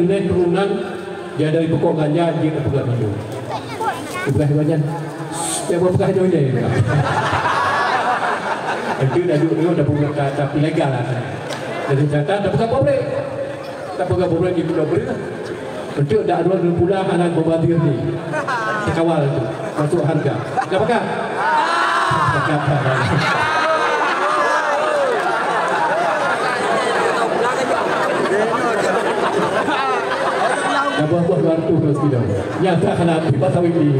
Ini turunan dia dari pokok ganja dia ke pegang hidup. Pegang ganja. Dia buat pegang hidup dia. Itu dah dah pegang tapi legal lah. Jadi kata dah pegang pabrik. Tak pegang pabrik itu dah boleh. Untuk dah ada pulang anak berbadir ni. Kawal itu masuk harga. Dah pegang. Pegang. Buah-buah luar tu terus tidak. Yang tak kena hati pasal ini.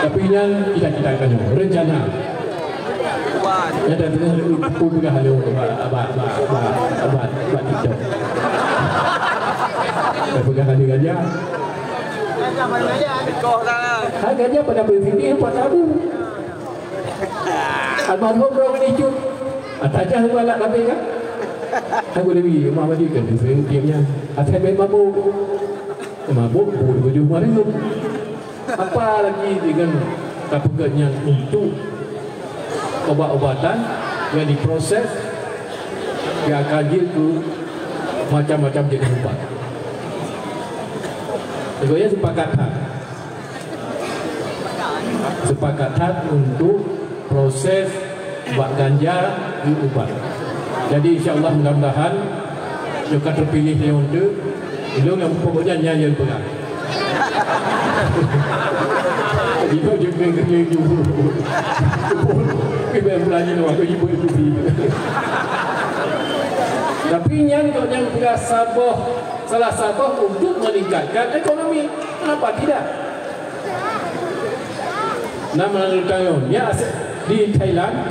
Tapi yang kita akan rencana. Yang dah tengah pun juga halu abad TikTok. Saya pegang halu gajah. Gajah pada bersini 4 tahun. Almarhum orang menicuk. Atajah balak kabin kan? Aku lebih Muhammad kan sering tiapnya atas baik mabuk baju mana tu apa lagi dengan tapuganya untuk obat-obatan yang diproses dia kaji tu macam-macam jenis ubat. Sebenarnya sepakat untuk proses buat ganja di ubat. Jadi insyaAllah mudah-mudahan juga terpilih yang untuk itu yang pokoknya nyanyi pegang. Ibu juga kerja ibu. Ibu yang belanja nama ke ibu itu. Tapi yang punya salah sabah untuk meningkatkan ekonomi. Kenapa tidak? Nama Nurul ya di Thailand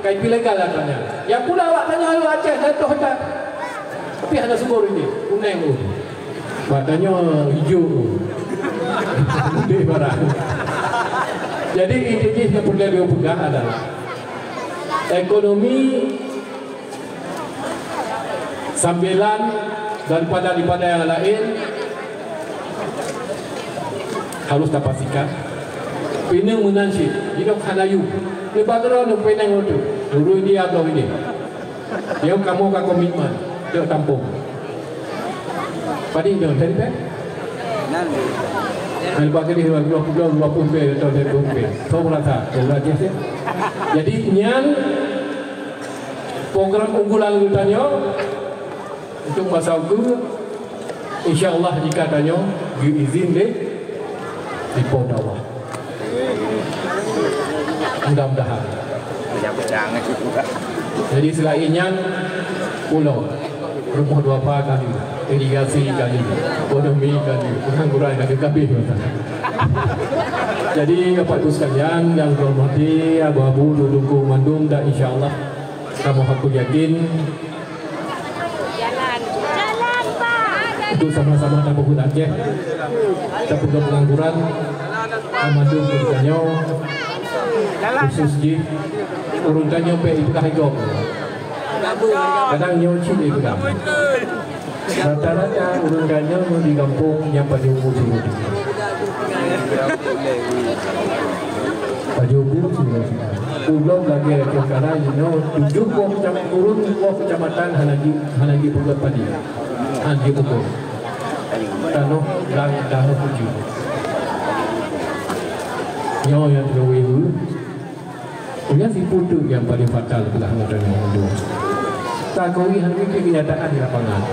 kain ilegal katanya. Yang pula awak tanya lu Aceh jatuh dah. Tapi ada subur ini, kuning tu. Matanya hijau. Di barang. Jadi intinya yang perlu dia pegang adalah ekonomi sambilan daripada yang lain harus dipastikan. Pinang menansi, hidup hanayu. Lebaran nak pinang itu, dulu dia atau ini. Dia kamu kan komitmen, dia tampung. Padi dia tadi kan? Lepas ini 20 pe atau 20 pe. Kau merasa, sih. Jadi nyan program unggulan tanya untuk masa itu, insyaAllah jika tanya diizin deh di Podawah. Mudah-mudahan. Jadi selainnya pulau rumah 2 kali, irigasi kali, ekonomi kali, pengangguran kali. Jadi Bapak Ibu sekalian yang berhormati abu-abu duduk mandum dan insyaAllah kamu aku yakin itu sama-sama tak berguna Aceh, tak berguna pengangguran mandum kedepannya khusus di urutannya itu hidup kadang nyoci di pegang rata-rata urutannya di kampung yang pada umur sini pada umur sini belum lagi sekarang tujuh kecamatan Hanagi Pugat Padi Hanagi Pugat Tanah dan Tanah Puji yang terlalu punya si putu yang paling fatal adalah modern Hindu. Tak kawi hari ini kenyataan di lapangan.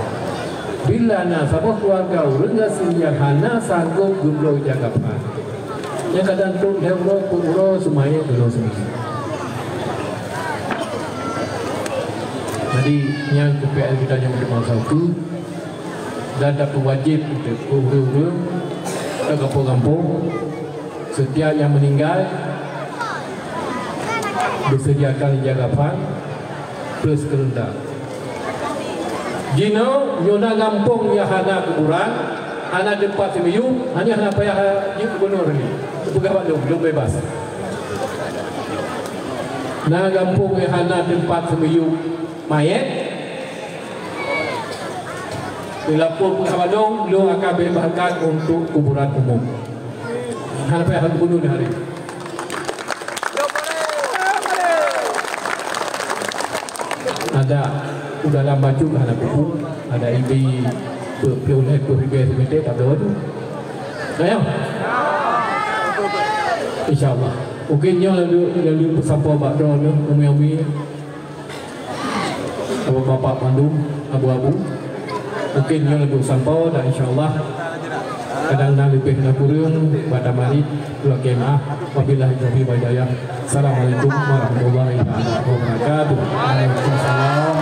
Bila nasabah keluarga urangga sehingga hana sanggup gublo jagapan. Yang kadang tu hero puro semuanya dulu semua. Jadi yang KPL kita yang bermasa itu dan dapat wajib untuk urang ke kampung-kampung. Setiap yang meninggal disediakan jagapan plus kerenda. Jino nyona kampung yang hana kuburan, hana tempat semiyu, hanya hana payah gubernur ni. Pegawai belum bebas. Nah kampung yang hana tempat semiyu mayat, dilapor pegawai lo akan bebaskan untuk kuburan umum. Hana payah gubernur hari. Ada dalam baju ada buku, ada ibi pionet puribe semete tak ada tu. Saya. Insyaallah. Mungkin yang lalu sampai bakdo ni umi-umi. Bapak mandum abu-abu. Mungkin yang lalu sampai dan insyaallah kadang-kadang lebih nak kurang pada mari pulang kemah. Wabillahi taufiq wal hidayah. Assalamualaikum warahmatullahi wabarakatuh. Waalaikumsalam.